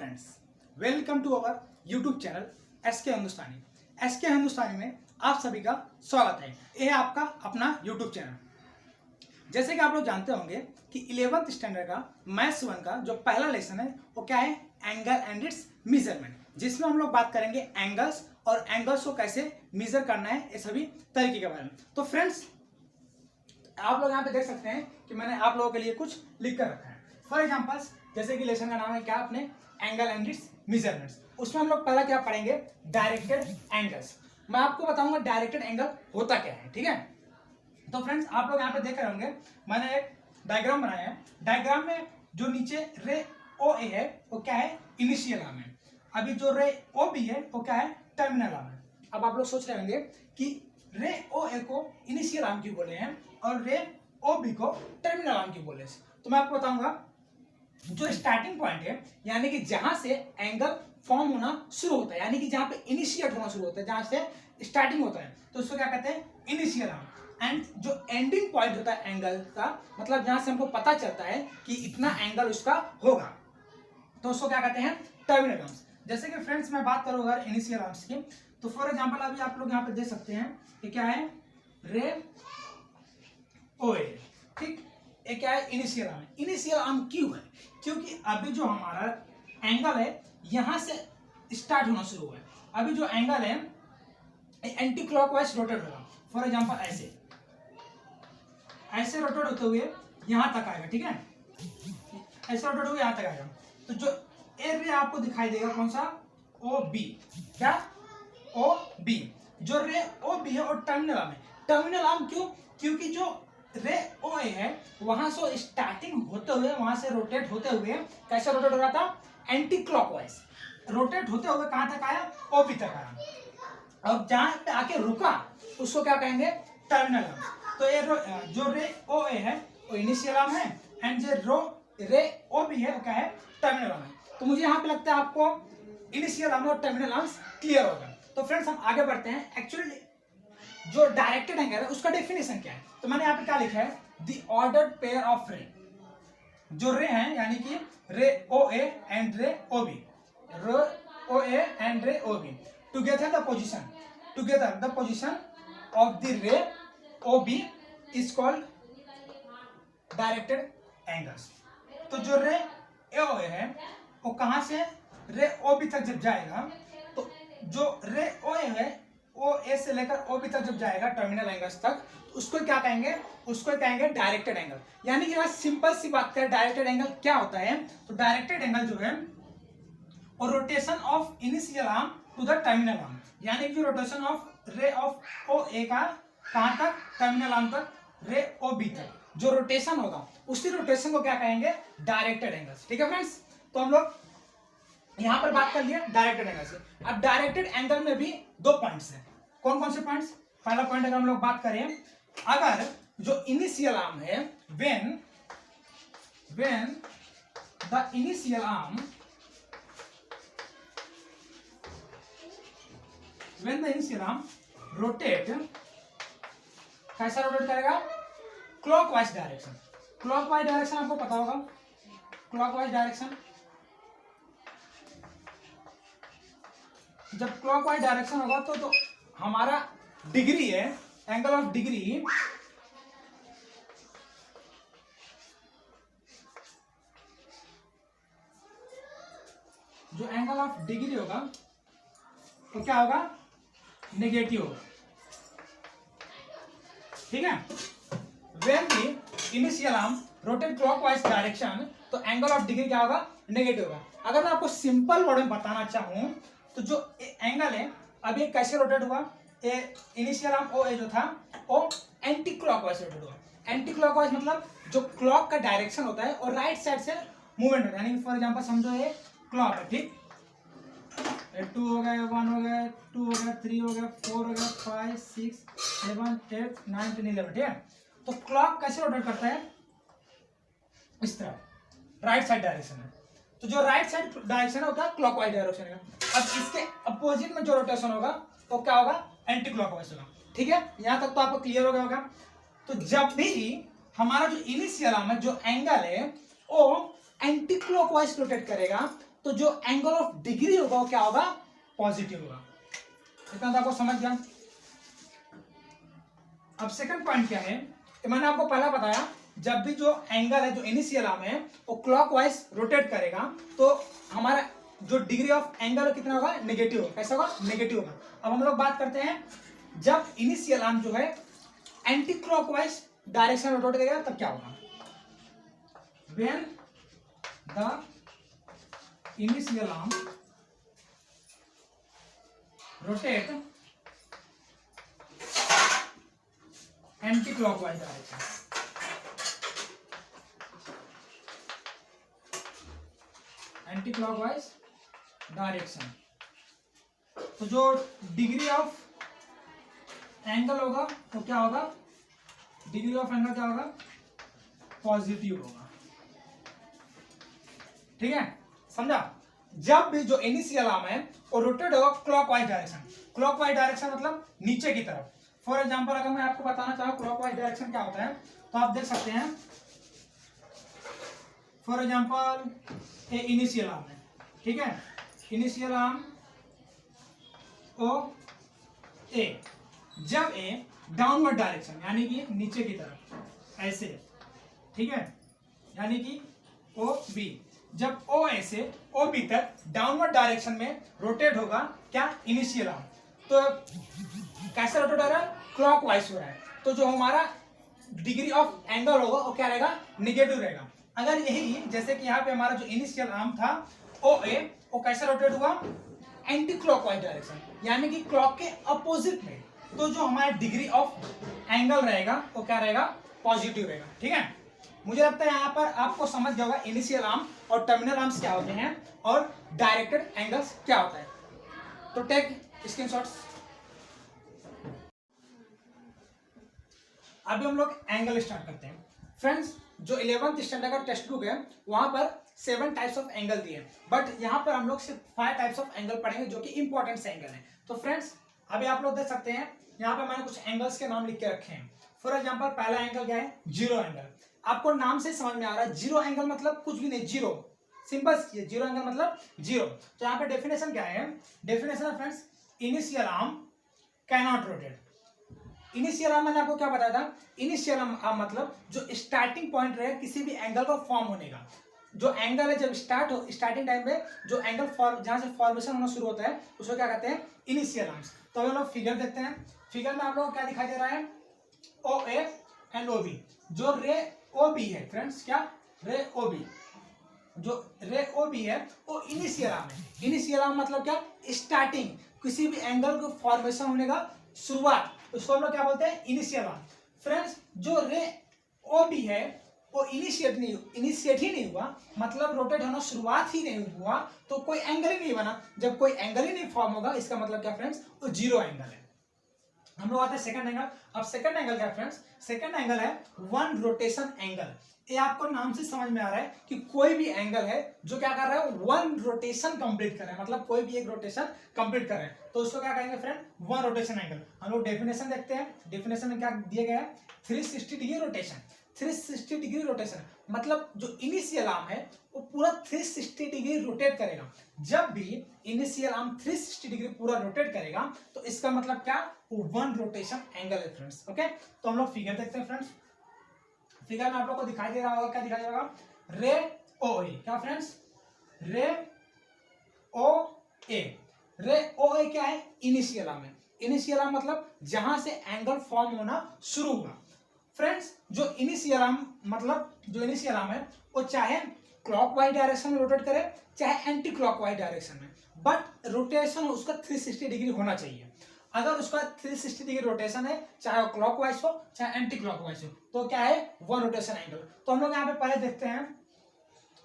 Friends, welcome to our YouTube channel SK Hindustani. SK Hindustani में आप सभी का स्वागत है। यह है आपका अपना यूट्यूब चैनल। जैसे कि आप लोग जानते होंगे कि 11th स्टैंडर्ड का मैथ्स 1 का जो पहला लेसन है वो क्या है, एंगल एंड इट्स मेजरमेंट, जिसमें हम लोग बात करेंगे एंगल्स और एंगल्स को कैसे मेजर करना है, ये सभी तरीके के बारे में। तो फ्रेंड्स, आप लोग यहाँ पे देख सकते हैं कि मैंने आप लोगों के लिए कुछ लिख कर रखा है। फॉर एग्जाम्पल्स, जैसे कि लेसन का नाम है क्या, अपने एंगल एंड इट्स मेजरमेंट्स। उसमें हम लोग पहला क्या पढ़ेंगे, डायरेक्टेड एंगल्स। मैं आपको बताऊंगा डायरेक्टेड एंगल होता क्या है, ठीक है। तो फ्रेंड्स, आप लोग यहाँ पे देख रहे होंगे, मैंने एक डायग्राम बनाया है। डायग्राम में जो नीचे रे ओ ए है वो क्या है, इनिशियल आर्म है। अभी जो रे ओ बी है वो क्या है, टर्मिनल आर्म है। अब आप लोग सोच रहे होंगे कि रे ओ ए को इनिशियल आर्म क्यों बोले हैं और रे ओ बी को टर्मिनल आर्म क्यों बोले। तो मैं आपको बताऊंगा, जो स्टार्टिंग पॉइंट है, यानी कि जहां से एंगल फॉर्म होना शुरू होता है, यानी कि जहां पे इनिशिएट होना शुरू होता है, जहां से स्टार्टिंग होता है, तो उसको क्या कहते हैं, इनिशियल आर्म। एंड जो एंडिंग पॉइंट होता है एंगल का, मतलब जहां से हमको पता चलता है कि इतना एंगल उसका होगा, तो उसको क्या कहते हैं, टर्मिनल आर्म्स। जैसे कि फ्रेंड्स, मैं बात करूँ अगर इनिशियल आर्म्स की, तो फॉर एग्जाम्पल अभी आप लोग यहाँ पे देख सकते हैं कि क्या है, रे ओ ए, ठीक। ये क्या है, इनिशियल आर्म। इनिशियल आर्म क्यों है, क्योंकि अभी जो हमारा एंगल है यहां से स्टार्ट होना शुरू हुआ है। अभी जो एंगल है एंटी क्लॉकवाइज रोटेट होगा। फॉर एग्जांपल ऐसे रोटेट होते हुए यहां तक आएगा, ठीक है, ऐसे रोटेट हुए यहां तक आएगा। तो जो एरिया आपको दिखाई देगा कौन सा, ओ बी, क्या, ओ बी। जो रे ओ बी है और टर्मिनल आर्म है। टर्मिनल आर्म क्यों, क्योंकि जो रे ओ ए है वहां से स्टार्टिंग होते हुए, वहां से रोटेट होते हुए कैसे रोटेट हो रहा था, एंटी क्लॉकवाइज रोटेट होते हुए कहां तक आया, ओ बी तक आया। और जहां पे आके रुका उसको क्या कहेंगे, टर्मिनल आर्म। तो ये जो रे ओ ए है वो इनिशियल आर्म है, एंड जो रे ओ बी है वो क्या है, टर्मिनल आर्म है। तो मुझे यहाँ पे लगता है आपको इनिशियल आर्म और टर्मिनल आर्म्स क्लियर होगा। तो फ्रेंड्स, हम आगे बढ़ते हैं। एक्चुअली जो डायरेक्टेड एंगल है उसका डेफिनेशन क्या है, तो मैंने यहाँ पे क्या लिखा है, द ऑर्डर्ड पेयर ऑफ रे। जो रे हैं, यानी कि रे ओ A and ray O B, रे ओ A and ray O B together the position of the ray O B is called directed angles. तो जो रे ओ ए है वो कहां से रे ओ बी तक जब जाएगा, तो जो रे ओ ए है ओ ए से लेकर ओ बी तक जब जाएगा टर्मिनल एंगल्स तक, तो उसको क्या कहेंगे, उसको कहेंगे डायरेक्टेड एंगल। यानी कि सिंपल सी बात करें, डायरेक्टेड एंगल क्या होता है, तो डायरेक्टेड एंगल जो है और rotation of initial arm to the terminal arm, यानी कि जो rotation of ray of O A का कहां तक, टर्मिनल आर्म तक, रे ओ बी तक जो रोटेशन होगा, उसी रोटेशन को क्या कहेंगे, डायरेक्टेड एंगल्स। ठीक है फ्रेंड्स, तो हम लोग यहां पर बात कर लिया डायरेक्टेड एंगल से। अब डायरेक्टेड एंगल में भी दो पॉइंट्स हैं। कौन कौन से पॉइंट्स, पहला पॉइंट अगर हम लोग बात करें, अगर जो इनिशियल आर्म है, when the initial arm rotate, कैसा रोटेट करेगा, क्लॉकवाइज डायरेक्शन। क्लॉकवाइज डायरेक्शन आपको पता होगा, क्लॉकवाइज डायरेक्शन, जब क्लॉकवाइज डायरेक्शन होगा तो हमारा डिग्री है, एंगल ऑफ डिग्री, जो एंगल ऑफ डिग्री होगा तो क्या होगा, नेगेटिव होगा, ठीक है। When the initial arm rotate clockwise direction, तो एंगल ऑफ डिग्री क्या होगा, नेगेटिव होगा। अगर मैं आपको सिंपल वर्ड में बताना चाहूं, तो जो एंगल है अभी कैसे रोटेट हुआ, इनिशियल आर्म ओ ए जो था वो एंटी क्लॉकवाइज रोटेट हुआ। एंटी क्लॉकवाइज मतलब जो क्लॉक का डायरेक्शन होता है और राइट साइड से मूवमेंट होता है। यानी फॉर एग्जांपल समझो ये क्लॉक है, ठीक, 2 हो गया, 1 हो गया, 2 हो गया, 3 हो गया, 4 हो गया, 5 6 7 8 9 10 11, ठीक है। तो क्लॉक कैसे रोटेट करता है, इस तरह, राइट साइड डायरेक्शन में। तो जो राइट साइड डायरेक्शन होगा क्लॉकवाइज डायरेक्शन है। अब इसके अपोजिट में जो रोटेशन होगा वो क्या होगा, एंटी क्लॉकवाइज होगा, ठीक है। यहां तक तो आपको क्लियर हो गया होगा। तो जब भी हमारा जो इनिशियल आर्म है, जो एंगल है, वो एंटी क्लॉकवाइज रोटेट करेगा, तो जो एंगल ऑफ डिग्री होगा वो क्या होगा, पॉजिटिव होगा। इतना तो आपको समझ गया। अब सेकंड पॉइंट क्या है, मैंने आपको पहला बताया जब भी जो एंगल है, जो इनिशियल आर्म है वो क्लॉकवाइज रोटेट करेगा तो हमारा जो डिग्री ऑफ एंगल कितना होगा, नेगेटिव होगा। कैसा होगा, नेगेटिव होगा। अब हम लोग बात करते हैं जब इनिशियल आर्म जो है एंटी क्लॉकवाइज डायरेक्शन में रोटेट करेगा तब क्या होगा। When the initial arm rotate anti clockwise direction, anti clockwise direction, तो जो डिग्री ऑफ एंगल होगा तो क्या होगा, डिग्री ऑफ एंगल क्या होगा, पॉजिटिव होगा। ठीक है, समझा। जब भी जो इनिशियल आर्म है वो रोटेट होगा क्लॉकवाइज डायरेक्शन। क्लॉकवाइज डायरेक्शन मतलब नीचे की तरफ। फॉर एग्जांपल अगर मैं आपको बताना चाहूँ क्लॉकवाइज डायरेक्शन क्या होता है तो आप देख सकते हैं। For example A initial arm है, ठीक है, इनिशियल आर्म ओ ए, जब ए डाउनवर्ड डायरेक्शन यानी कि नीचे की तरफ ऐसे, ठीक है, यानी कि ओ बी, जब ओ ए से ओ बी तक डाउनवर्ड डायरेक्शन में रोटेट होगा क्या, इनिशियल आर्म, तो कैसे रोटेट हो रहा है, क्लॉकवाइज हो रहा है। तो जो हमारा डिग्री ऑफ एंगल होगा वो क्या रहेगा, नेगेटिव रहेगा। अगर यही जैसे कि यहाँ पे हमारा जो इनिशियल आर्म था ओ ए, वो कैसे रोटेट हुआ, एंटी क्लॉकवाइज डायरेक्शन यानी कि क्लॉक के अपोजिट में, तो जो हमारा डिग्री ऑफ एंगल रहेगा वो क्या रहेगा, पॉजिटिव रहेगा। ठीक है, मुझे लगता है यहाँ पर आपको समझ गया होगा इनिशियल आर्म और टर्मिनल आर्म्स क्या होते हैं और डायरेक्टेड एंगल्स क्या होता है। तो टेक स्क्रीनशॉट्स। अभी हम लोग एंगल स्टार्ट करते हैं। फ्रेंड्स, जो 11th स्टैंडर्ड का टेक्स्ट बुक है वहां पर 7 टाइप्स ऑफ एंगल दिए, बट यहाँ पर हम लोग सिर्फ 5 टाइप्स ऑफ एंगल पढ़ेंगे जो कि इंपॉर्टेंट एंगल है। तो फ्रेंड्स, अभी आप लोग देख सकते हैं यहाँ पर मैंने कुछ एंगल्स के नाम लिख के रखे हैं। फॉर एग्जाम्पल पहला एंगल क्या है, जीरो एंगल। आपको नाम से समझ में आ रहा है जीरो एंगल मतलब कुछ भी नहीं, जीरो, सिंपल। ये जीरो एंगल मतलब जीरो। तो यहाँ पे डेफिनेशन क्या है, डेफिनेशन है friends, initial arm can not rotate. Initial arm मैंने आपको क्या बताया था, इनिशियल आर्म मतलब जो स्टार्टिंग पॉइंट रहे किसी भी एंगल का फॉर्म होने का। जो एंगल है जब स्टार्टिंग टाइम में जो एंगल जहां से फॉर्मेशन होना शुरू होता है उसको क्या कहते हैं, इनिशियल आर्म्स। तो हम लोग फिगर देखते हैं। फिगर में आप लोगों को क्या दिखाई दे रहा है, ओ ए एंड ओ बी। जो रे ओ बी है फ्रेंड्स, क्या, रे ओ बी, जो रे ओ बी है वो इनिशियल आर्म है। इनिशियल आर्म मतलब क्या, स्टार्टिंग, किसी भी एंगल को फॉर्मेशन होने का शुरुआत, उसको हम लोग क्या बोलते हैं, इनिशियल आर्म। फ्रेंड्स, जो रे ओ बी है वो इनिशिएट ही नहीं हुआ, मतलब रोटेट होना शुरुआत ही नहीं हुआ, तो कोई एंगल ही नहीं बना। जब कोई एंगल ही नहीं फॉर्म होगा इसका मतलब क्या फ्रेंड्स, वो जीरो एंगल है। हम लोग आते हैं सेकंड एंगल। अब सेकंड एंगल क्या है फ्रेंड्स, सेकंड एंगल है वन रोटेशन एंगल। ये आपको नाम से समझ में आ रहा है कि कोई भी एंगल है जो क्या कर रहा है, वन रोटेशन कंप्लीट कर रहा है, मतलब कोई भी एक रोटेशन कंप्लीट कर रहा है, तो उसको क्या कहेंगे फ्रेंड, वन रोटेशन एंगल। हम लोग डेफिनेशन देखते हैं। डेफिनेशन में क्या दिया गया है, 360 डिग्री रोटेशन। 360 डिग्री रोटेशन मतलब जो इनिशियल आर्म है वो पूरा 360 डिग्री रोटेट करेगा। जब भी इनिशियल आर्म 360 डिग्री पूरा रोटेट करेगा तो इसका मतलब क्या, वो वन रोटेशन एंगल है फ्रेंड्स। ओके, तो हम लोग फिगर देखते हैं फ्रेंड्स। फिगर में आप लोग को दिखाई दे रहा होगा, क्या दिखाई दे रहा होगा, रे ओ ए, क्या फ्रेंड्स, रे ओ ए। रे ओ ए क्या है, इनिशियल आर्म है। इनिशियल आर्म मतलब जहां से एंगल फॉर्म होना शुरू हुआ। फ्रेंड्स, जो इनिशियल आर्म मतलब जो इनिशियल आर्म है वो चाहे क्लॉकवाइज डायरेक्शन में रोटेट करे चाहे एंटी क्लॉकवाइज डायरेक्शन में, बट रोटेशन उसका 360 डिग्री होना चाहिए। अगर उसका 360 डिग्री रोटेशन है, चाहे वो क्लॉकवाइज हो चाहे एंटी क्लॉकवाइज हो, तो क्या है, वन रोटेशन एंगल। तो हम लोग यहाँ पे पहले देखते हैं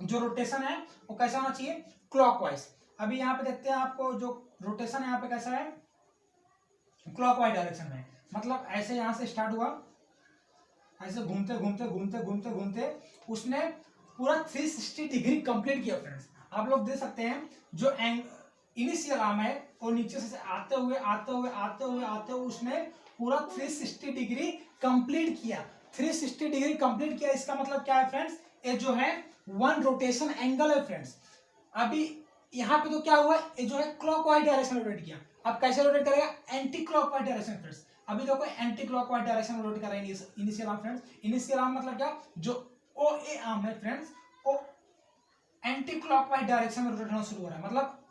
जो रोटेशन है वो कैसा होना चाहिए, क्लॉकवाइज। अभी यहाँ पे देखते हैं आपको जो रोटेशन है यहाँ पे कैसा है, क्लॉकवाइज डायरेक्शन में, मतलब ऐसे यहाँ से स्टार्ट हुआ, ऐसे घूमते घूमते घूमते घूमते घूमते उसने पूरा 360 डिग्री कंप्लीट किया। फ्रेंड्स, आप लोग देख सकते हैं जो इनिशियल आर्म है और नीचे से आते हुए आते हुए आते हुए आते हुए उसने पूरा 360 डिग्री कंप्लीट किया। 360 डिग्री कंप्लीट किया, इसका मतलब क्या है फ्रेंड्स, ये जो है वन रोटेशन एंगल है फ्रेंड्स। अभी यहाँ पे तो क्या हुआ, ये जो है क्लॉकवाइज डायरेक्शन में रोटेट किया। अब कैसे रोटेट करेगा, एंटी क्लॉकवाइज डायरेक्शन फ्रेंड्स। अभी देखो एंटी क्लॉकवाइज डायरेक्शन में रोटेट कर रहा है initial arm friends. Initial arm मतलब क्या, जो ओ ए आर्म है फ्रेंड्स, वो एंटी क्लॉकवाइज डायरेक्शन में रोटेट होना शुरू हो रहा है, मतलब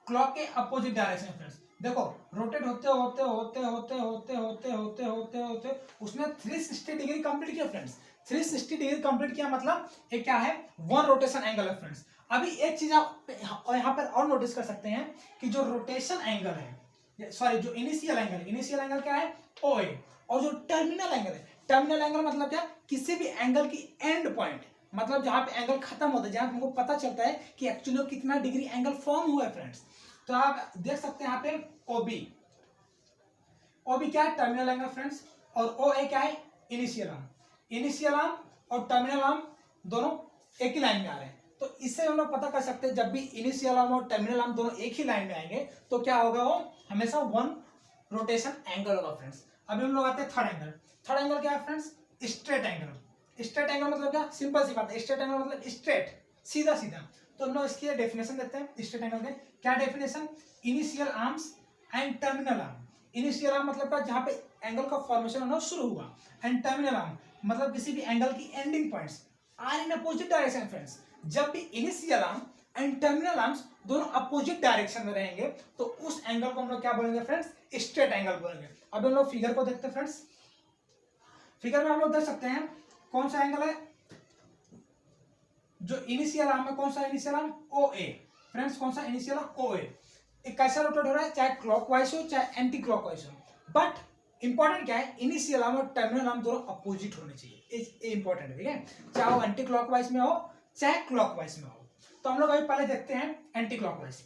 क्लॉक के अपोजिट डायरेक्शन फ्रेंड्स। देखो रोटेट होते होते होते होते होते होते होते होते होते उसने 360 डिग्री कंप्लीट किया फ्रेंड्स। 360 डिग्री कंप्लीट किया मतलब ये क्या है, वन रोटेशन एंगल है फ्रेंड्स। अभी एक चीज आप यहाँ पर और नोटिस कर सकते हैं कि जो रोटेशन एंगल है, सॉरी जो इनिशियल एंगल क्या है, ओ ए, और जो टर्मिनल एंगल है, टर्मिनल एंगल मतलब क्या, किसी भी एंगल की एंड पॉइंट, मतलब जहां पे एंगल खत्म होता है, जहां हमको पता चलता है कि एक्चुअली कितना डिग्री एंगल फॉर्म हुआ है फ्रेंड्स। तो आप देख सकते हैं यहाँ पे ओबी क्या है, टर्मिनल एंगल फ्रेंड्स, और ओ ए क्या है, इनिशियल आर्म और टर्मिनल आर्म दोनों एक ही लाइन में आ रहे हैं। तो इससे हम लोग पता कर सकते हैं जब भी इनिशियल आर्म और टर्मिनल आर्म दोनों एक ही लाइन में आएंगे तो क्या होगा, वो हमेशा वन रोटेशन एंगल होगा फ्रेंड्स। अभी हम लोग आते हैं थर्ड एंगल क्या है फ्रेंड्स, स्ट्रेट एंगल मतलब क्या, सिंपल सी बात है, स्ट्रेट एंगल मतलब स्ट्रेट, सीधा। तो हम लोग इसकी डेफिनेशन देते हैं स्ट्रेट एंगल के। क्या definition, initial arms and terminal arm. Initial arm मतलब क्या, जहां पे एंगल का फॉर्मेशन होना शुरू हुआ, एंड टर्मिनल आर्म मतलब किसी भी एंगल की ending points are in opposite direction friends. जब भी initial arm and terminal arms दोनों अपोजिट डायरेक्शन में रहेंगे तो उस एंगल को हम लोग क्या बोलेंगे फ्रेंड्स, स्ट्रेट एंगल बोलेंगे। अब हम लोग फिगर को देखते हैं फ्रेंड्स। फिगर में हम लोग देख सकते हैं कौन सा एंगल है, जो इनिशियल आर्म है, कौन सा इनिशियल आर्म, ओ ए फ्रेंड्स, कौन सा इनिशियल आर्म, ओ ए। कैसा रोटेट हो रहा है, चाहे क्लॉकवाइज हो चाहे एंटी क्लॉकवाइज हो, बट इंपॉर्टेंट क्या है, इनिशियल आर्म और टर्मिनल आर्म दोनों अपोजिट होने चाहिए, ये इंपॉर्टेंट है, ठीक है, चाहे वो एंटी क्लॉकवाइज में हो चाहे क्लॉकवाइज में हो। तो हम लोग अभी पहले देखते हैं एंटी क्लॉकवाइज।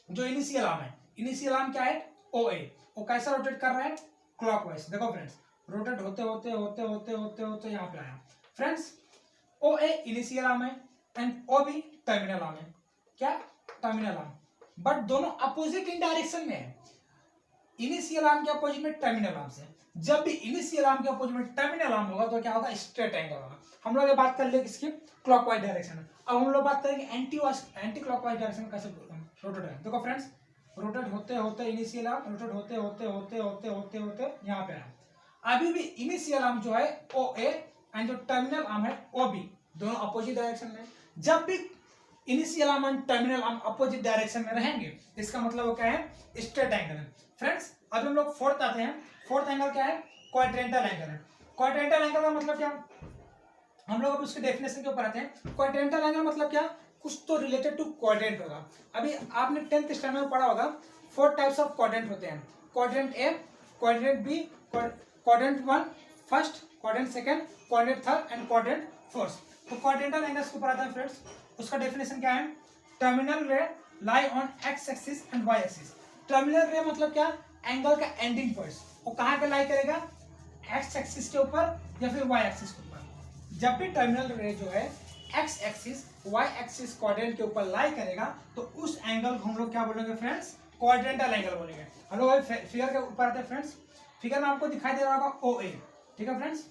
जो इनिशियल आर्म है, इनिशियल आर्म क्या है, ओ ए, वो कैसा रोटेट कर रहा है, क्लॉकवाइज। देखो फ्रेंड्स, रोटेट होते होते होते होते होते होते यहाँ पे आया friends. O A initial arm है and O B terminal arm है, क्या, टर्मिनल आर्म, बट दोनों अपोजिट इन डायरेक्शन में है। इनिशियल आर्म के अपोजिट में टर्मिनल आर्म से, जब भी इनिशियल आर्म के अपोजिट में टर्मिनल आर्म होगा तो क्या होगा, स्ट्रेट एंगल होगा। हम लोग ये बात कर ले किसकी, क्लॉकवाइज डायरेक्शन में। अब हम लोग बात करेंगे एंटी क्लॉकवाइज डायरेक्शन कैसे रोटेट है। देखो फ्रेंड्स, रोटेट होते होते इनिशियल आर्म, रोटेट होते होते होते होते होते होते यहाँ पे आया। अभी भी इनिशियल आर्म जो है ओ ए एंड जो टर्मिनल आर्म है ओ बी, दोनों अपोजिट डायरेक्शन में। जब भी initial arm and terminal arm opposite direction में रहेंगे इसका मतलब वो क्या है, स्ट्रेट एंगल है फ्रेंड्स। अब हम लोग फोर्थ आते हैं। फोर्थ एंगल क्या है, क्वाड्रेंटल एंगल है। क्वाड्रेंटल एंगल का मतलब क्या, हम लोग अब उसके डेफिनेशन के ऊपर आते हैं। क्वाड्रेंटल एंगल मतलब क्या, कुछ तो रिलेटेड टू क्वाड्रेंट होगा। अभी आपने 10th स्टैंडर्ड में पढ़ा होगा 4 टाइप्स ऑफ क्वाड्रेंट होते हैं, quadrant A, quadrant B, quadrant 1 first, quadrant second, quadrant third and quadrant fourth. तो क्वाड्रेंटल एंगल्स के ऊपर आता है फ्रेंड्स। उसका डेफिनेशन क्या है, terminal ray lie on x axis and y axis. Terminal ray मतलब क्या, एंगल का एंडिंग पॉइंट, वो कहाँ पे लाई करेगा, एक्स एक्सिस के ऊपर या फिर वाई एक्सिस के ऊपर। जब भी टर्मिनल रे जो है x axis y axis quadrant के ऊपर लाई करेगा तो उस एंगल को हम लोग क्या बोलेंगे फ्रेंड्स, क्वाड्रेंटल एंगल बोलेंगे। हम लोग अभी फिगर के ऊपर आते हैं फ्रेंड्स। फिगर में आपको दिखाई दे रहा होगा ओ ए, ठीक है फ्रेंड्स,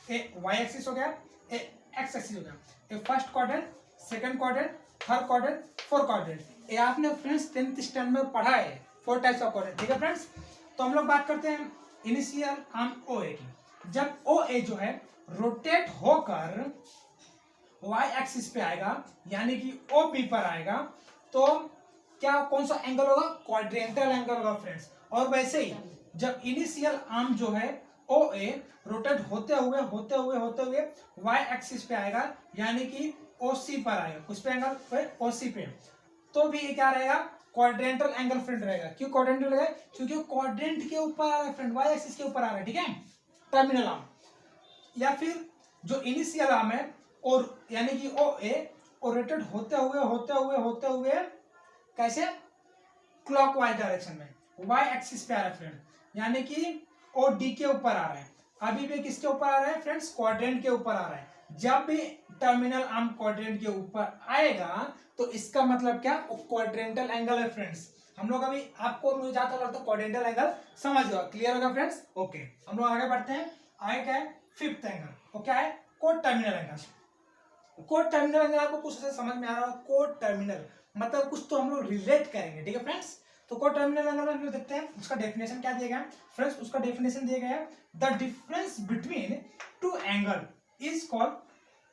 ए वाई एक्सिस हो गया, ए एक्स एक्सिस हो गया, a first quadrant, second quadrant, third quadrant, fourth quadrant. ये आपने फ्रेंड्स 10th स्टैंडर्ड में पढ़ा है, 4 टाइप्स ऑफ क्वाड्रेंट, ठीक है फ्रेंड्स। तो हम लोग बात करते हैं इनिशियल आर्म ओ ए की। जब ओ ए जो है रोटेट होकर वाई एक्सिस पे आएगा यानी कि ओ पी पर आएगा तो क्या, कौन सा एंगल होगा, क्वाड्रेंटल एंगल होगा फ्रेंड्स। और वैसे ही जब इनिशियल आर्म जो है ओ ए रोटेट होते हुए होते हुए होते हुए वाई एक्सिस पे आएगा यानी कि ओ सी पर आएगा, उस पे एंगल पे ओ सी पे, तो भी ये क्या रहेगा, क्वाड्रेंटल एंगल फ्रेंड रहेगा। क्यों क्वाड्रेंटल रहेगा, क्योंकि क्वाड्रेंट के ऊपर आ रहा है फ्रेंड, वाई एक्सिस के ऊपर आ रहा है, ठीक है, टर्मिनल आर्म। या फिर जो इनिशियल आर्म है और यानी कि ओ ए रोटेट होते हुए होते हुए होते हुए कैसे, क्लॉकवाइज डायरेक्शन में वाई एक्सिस पे आ रहा है फ्रेंड, यानी कि ओ डी के ऊपर आ रहा है। अभी भी किसके ऊपर आ रहा है फ्रेंड्स, क्वाड्रेंट के ऊपर आ रहा है। जब भी टर्मिनल आर्म क्वाड्रेंट के ऊपर आएगा तो इसका मतलब क्या, क्वाड्रेंटल एंगल है फ्रेंड्स। हम लोग अभी आपको मुझे ज्यादा लगता है क्वाड्रेंटल एंगल समझ गया, क्लियर होगा फ्रेंड्स, ओके। हम लोग आगे बढ़ते हैं। आगे क्या है, फिफ्थ एंगल, वो क्या है, code terminal angle. Code terminal angle आपको कुछ ऐसे समझ में आ रहा है, कोड टर्मिनल मतलब कुछ तो हम लोग रिलेट करेंगे, ठीक है फ्रेंड्स। तो को टर्मिनल एंगल हम लोग देखते हैं, उसका डेफिनेशन क्या दिया गया है फ्रेंड्स, उसका डेफिनेशन दिया गया है the difference between two angle is called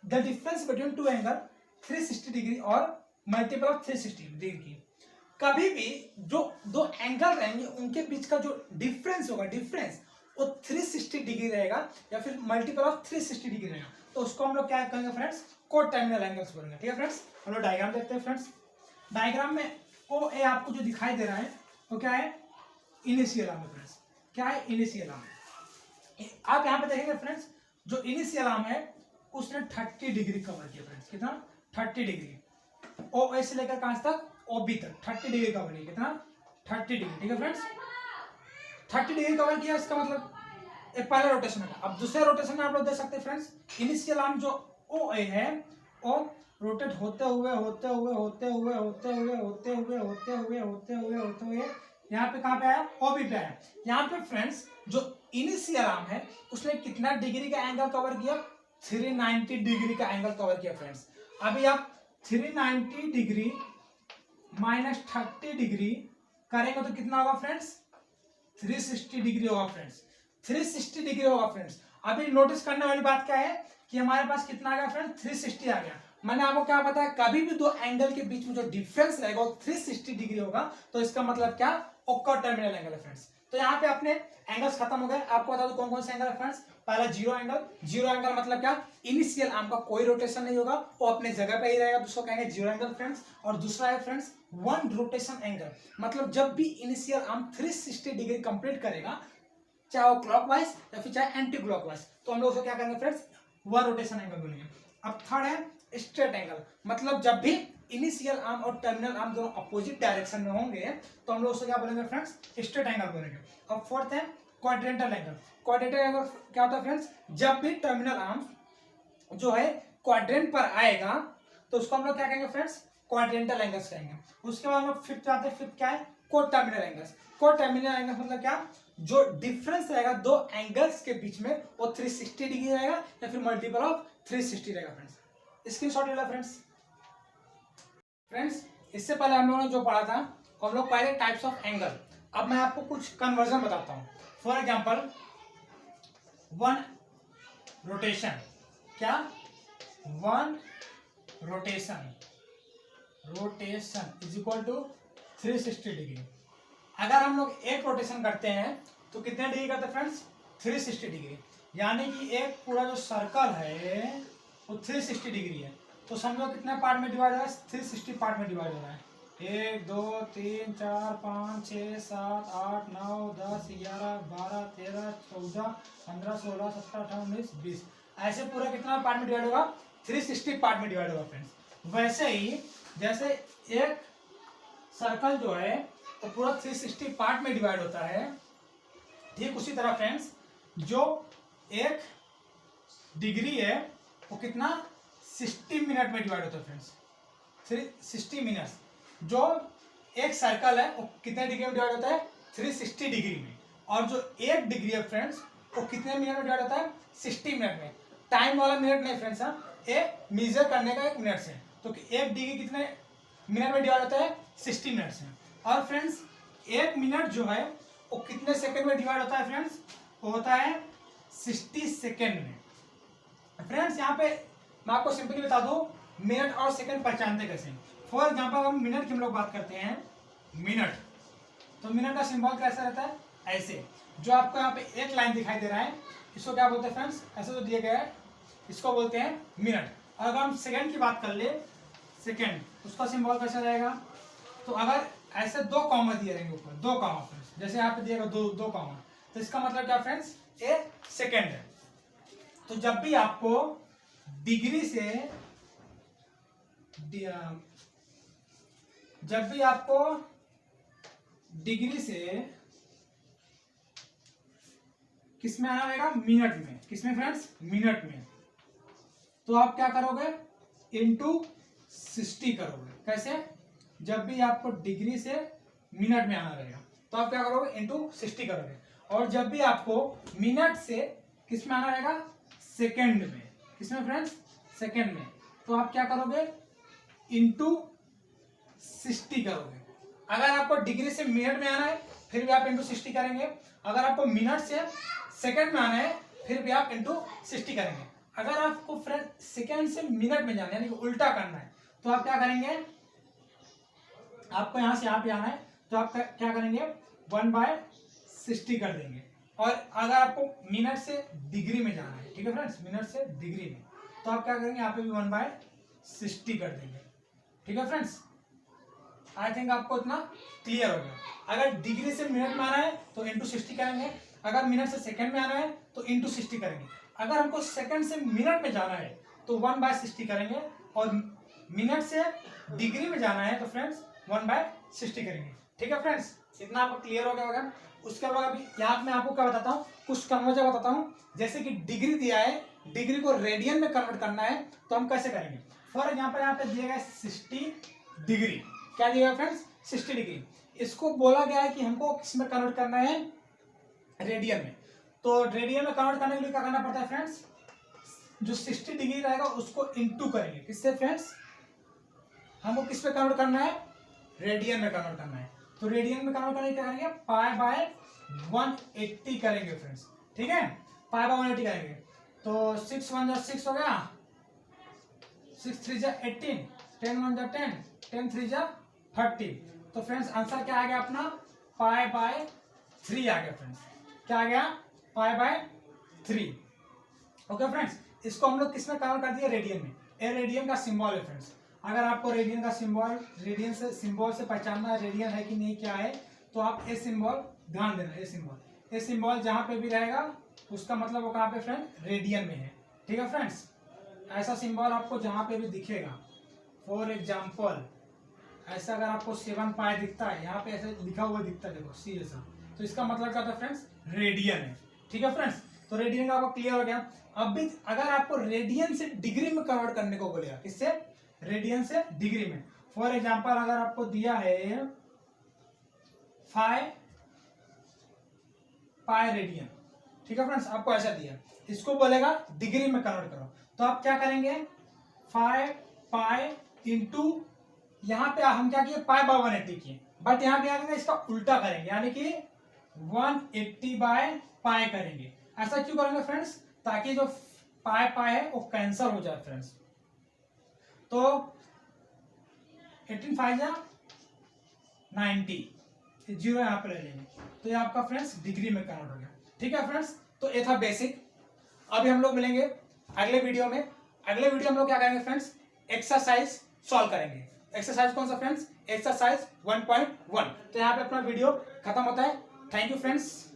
the difference between two angle 360 degree और मल्टीपल ऑफ 360 डिग्री की। कभी भी जो दो एंगल रहेंगे उनके बीच का जो डिफरेंस होगा, डिफरेंस वो 360 डिग्री रहेगा या फिर मल्टीपल ऑफ 360 डिग्री रहेगा, तो उसको हम लोग क्या कहेंगे फ्रेंड्स, को टर्मिनल एंगल्स बोलेंगे, ठीक है फ्रेंड्स। हम लोग डायग्राम देखते हैं फ्रेंड्स। डायग्राम में ओ ए आपको जो दिखाई दे रहा है वो क्या है, इनिशियल आर्म है फ्रेंड्स। क्या है, इनिशियल आर्म। आप यहाँ पे देखेंगे फ्रेंड्स, जो इनिशियल आर्म है उसने 30 डिग्री कवर किया फ्रेंड्स, कितना 30 डिग्री। ओ ए से लेकर कहां तक, ओ बी तक 30 डिग्री कवर किया, कितना 30 डिग्री, ठीक है फ्रेंड्स। 30 डिग्री कवर किया, इसका मतलब एक पहला रोटेशन है। अब दूसरे रोटेशन में आप लोग देख सकते हैं फ्रेंड्स, इनिशियल आर्म जो ओ ए है वो रोटेट होते हुए होते हुए होते हुए होते हुए होते हुए होते हुए होते हुए होते हुए यहाँ पे कहाँ पे आया, ओ बी पे आया। यहाँ पे फ्रेंड्स जो इनिशियल आर्म है उसने कितना डिग्री का एंगल कवर किया, 390 डिग्री का एंगल कवर किया फ्रेंड्स। अभी आप 390 डिग्री माइनस 30 डिग्री करेंगे तो कितना होगा फ्रेंड्स, 360 डिग्री होगा फ्रेंड्स, 360 डिग्री होगा फ्रेंड्स। अभी नोटिस करने वाली बात क्या है कि हमारे पास कितना आ गया फ्रेंड्स, 360 आ गया। मैंने आपको क्या बताया, कभी भी दो एंगल के बीच में जो डिफरेंस रहेगा वो 360 डिग्री होगा, तो इसका मतलब क्या, ओक्कर टर्मिनल एंगल है फ्रेंड्स। तो यहाँ पे अपने एंगल्स खत्म हो गए। आपको बता दो कौन कौन से एंगल है फ्रेंड्स। पहला जीरो एंगल, जीरो एंगल मतलब क्या, इनिशियल आर्म का कोई रोटेशन नहीं होगा, वो अपने जगह पे ही रहेगा, दूसरा कहेंगे जीरो एंगल फ्रेंड्स। और दूसरा है फ्रेंड्स वन रोटेशन एंगल, मतलब जब भी इनिशियल आर्म 360 डिग्री कंप्लीट करेगा, चाहे वो क्लॉकवाइज या फिर चाहे एंटी क्लॉकवाइज, तो हम लोग उसको क्या करेंगे फ्रेंड्स, वन रोटेशन एंगल बोलेंगे। अब थर्ड है स्ट्रेट एंगल, मतलब जब भी इनिशियल आर्म और टर्मिनल आर्म दोनों अपोजिट डायरेक्शन में होंगे तो हम लोग उसको क्या बोलेंगे फ्रेंड्स, स्ट्रेट एंगल बोलेंगे। अब फोर्थ है क्वाड्रेंटल एंगल। क्वाड्रेंटल एंगल क्या होता है फ्रेंड्स, जब भी टर्मिनल आर्म जो है क्वाड्रेंट पर आएगा तो उसको हम लोग क्या कहेंगे फ्रेंड्स, क्वाड्रेंटल एंगल्स कहेंगे। उसके बाद हम लोग फिफ्थ आते हैं, फिफ्थ क्या है, को टर्मिनल एंगल्स। को टर्मिनल एंगल्स मतलब क्या, जो डिफरेंस रहेगा दो एंगल्स के बीच में वो 360 डिग्री रहेगा या फिर मल्टीपल ऑफ 360 रहेगा फ्रेंड्स। स्क्रीनशॉट ले लो फ्रेंड्स। फ्रेंड्स इससे पहले हम लोगों ने जो पढ़ा था हम लोग पहले टाइप्स ऑफ एंगल, अब मैं आपको कुछ कन्वर्जन बताता हूँ। फॉर एग्जाम्पल वन रोटेशन, क्या, one rotation, rotation is equal to 360 degree. अगर हम लोग एक रोटेशन करते हैं तो कितने डिग्री करते हैं फ्रेंड्स, 360 डिग्री। यानी कि एक पूरा जो सर्कल है वो 360 डिग्री है, तो समझो कितने पार्ट में डिवाइड हो रहा है, 360 पार्ट में डिवाइड हो रहा है। 1 2 3 4 5 6 7 8 9 10 11 12 13 14 15 16 17 18 19 20, ऐसे पूरा कितना पार्ट में डिवाइड होगा, 360 पार्ट में डिवाइड होगा फ्रेंड्स। वैसे ही जैसे एक सर्कल जो है तो पूरा 360 पार्ट में डिवाइड होता है, ठीक उसी तरह फ्रेंड्स जो एक डिग्री है वो कितना 60 मिनट में डिवाइड होता है फ्रेंड्स, 360 मिनट्स। जो एक सर्कल है वो कितने डिग्री में डिवाइड होता है, 360 डिग्री में। और जो एक डिग्री है फ्रेंड्स वो कितने मिनट में डिवाइड होता है, 60 मिनट में। टाइम वाला मिनट नहीं फ्रेंड्स, ये मेजर करने का एक मिनट से, तो एक डिग्री कितने मिनट में डिवाइड होता है, 60 मिनट से। और फ्रेंड्स एक मिनट जो है वो कितने सेकंड में डिवाइड होता है फ्रेंड्स, वो होता है 60 सेकंड में। फ्रेंड्स यहाँ पे मैं आपको सिंपली बता दूं मिनट और सेकंड पहचानते कैसे। फॉर एग्जांपल हम मिनट की हम लोग बात करते हैं, मिनट, तो मिनट का सिंबल कैसा रहता है, ऐसे। जो आपको यहाँ पे एक लाइन दिखाई दे रहा है इसको क्या बोलते हैं फ्रेंड्स, ऐसे जो दिया गया है इसको बोलते हैं मिनट। और अगर हम सेकंड की बात कर ले, सेकंड, उसका सिंबल कैसा रहेगा, तो अगर ऐसे दो कॉमा दिए रहेंगे ऊपर, दो कॉमा फ्रेंड्स, जैसे यहाँ पे दिएगा दो कॉमा, तो इसका मतलब क्या फ्रेंड्स, ये सेकंड है। तो जब भी आपको डिग्री से जब भी आपको डिग्री से किस में आना रहेगा, मिनट में, किसमें फ्रेंड्स, मिनट में, तो आप क्या करोगे, इंटू 60 करोगे। कैसे, जब भी आपको डिग्री से मिनट में आना रहेगा तो आप क्या करोगे, इंटू 60 करोगे। और जब भी आपको मिनट से किस में आना रहेगा, सेकंड में, किसमें फ्रेंड्स, सेकंड में, तो आप क्या करोगे, इंटू 60 करोगे। अगर आपको डिग्री से मिनट में आना है फिर भी आप इंटू 60 करेंगे। अगर आपको मिनट से सेकंड में आना है फिर भी आप इंटू 60 करेंगे। अगर आपको फ्रेंड सेकंड से मिनट में जाना है यानी कि उल्टा करना है तो आप क्या करेंगे, आपको यहां से यहाँ पे आना है तो आप क्या करेंगे 1/60 कर देंगे। और अगर आपको मिनट से डिग्री में जाना है, ठीक है फ्रेंड्स, मिनट से डिग्री में, तो आप क्या करेंगे यहाँ पे भी 1/60 कर देंगे। ठीक है फ्रेंड्स, आई थिंक आपको इतना क्लियर हो गया। अगर डिग्री से मिनट में आना है तो इंटू 60 करेंगे, अगर मिनट से सेकंड में आना है तो इंटू 60 करेंगे। अगर हमको सेकंड से मिनट में जाना है तो 1/60 करेंगे, और मिनट से डिग्री में जाना है तो फ्रेंड्स 1/60 करेंगे। ठीक है फ्रेंड्स, इतना आपको क्लियर हो गया होगा। उसके बाद अभी यहाँ मैं आपको क्या बताता हूँ, कुछ कन्वर्जन बताता हूँ। जैसे कि डिग्री दिया है, डिग्री को रेडियन में कन्वर्ट करना है तो हम कैसे करेंगे। फॉर एग्जाम्पल यहाँ पे दिया गया 60 डिग्री, क्या दिया फ्रेंड्स 60 डिग्री। इसको बोला गया है कि हमको किसमें कन्वर्ट करना है, रेडियन में। तो रेडियन में कन्वर्ट करने के लिए क्या करना पड़ता है फ्रेंड्स, जो 60 डिग्री रहेगा उसको इंटू करेंगे किससे फ्रेंड्स, हमको किस पे कन्वर्ट करना है, रेडियन में कन्वर्ट करना है। तो रेडियन में कन्वर्ट करने क्या करेंगे, π/180 करेंगे फ्रेंड्स। ठीक है, π/180 करेंगे। तो 6 1 जा 6 हो गया, 6 3 जा 18, 10 1 जा 10, 10 3 जा 30। तो फ्रेंड्स आंसर क्या आ गया अपना, π/3 आ गया फ्रेंड्स। क्या आ गया, π/3। ओके फ्रेंड्स, इसको हम लोग किस में कन्वर्ट कर दिया, रेडियन में। ये रेडियन का सिंबल है फ्रेंड्स। अगर आपको रेडियन का सिंबल, रेडियन से सिंबल से पहचानना है रेडियन है कि नहीं क्या है, तो आप ये सिंबल ध्यान देना। ये सिंबल जहां पे भी रहेगा उसका मतलब वो कहाँ पे फ्रेंड, रेडियन में है। ठीक है फ्रेंड्स, ऐसा सिंबल आपको जहां पे भी दिखेगा, फॉर एग्जाम्पल ऐसा अगर आपको 7 पाई दिखता है, यहाँ पे ऐसे लिखा हुआ दिखता है, देखो सी ऐसा, तो इसका मतलब क्या था फ्रेंड्स, रेडियन है। ठीक है फ्रेंड्स, तो रेडियन का आपको क्लियर हो गया। अब भी अगर आपको रेडियन से डिग्री में कन्वर्ट करने को बोलेगा, किससे, रेडियन से डिग्री में। फॉर एग्जांपल अगर आपको दिया है 5 पाई रेडियन, ठीक है फ्रेंड्स, आपको ऐसा दिया, इसको बोलेगा डिग्री में कन्वर्ट करो, तो आप क्या करेंगे 5 पाई इंटू, यहां पे हम क्या किए π/180 किए, बट यहां पे आगे इसका उल्टा करेंगे, यानी कि 180/π करेंगे। ऐसा क्यों करेंगे फ्रेंड्स, ताकि जो पाई है वो कैंसिल हो जाए फ्रेंड्स। तो 18 5 जा 90, जीरो यहाँ पे ले लेंगे, तो ये आपका फ्रेंड्स डिग्री में कन्वर्ट हो गया। ठीक है फ्रेंड्स, तो ये था बेसिक। अभी हम लोग मिलेंगे अगले वीडियो में। अगले वीडियो हम लोग क्या करेंगे फ्रेंड्स, एक्सरसाइज सॉल्व करेंगे। एक्सरसाइज कौन सा फ्रेंड्स, एक्सरसाइज 1.1। तो यहाँ पे अपना वीडियो खत्म होता है। Thank you friends.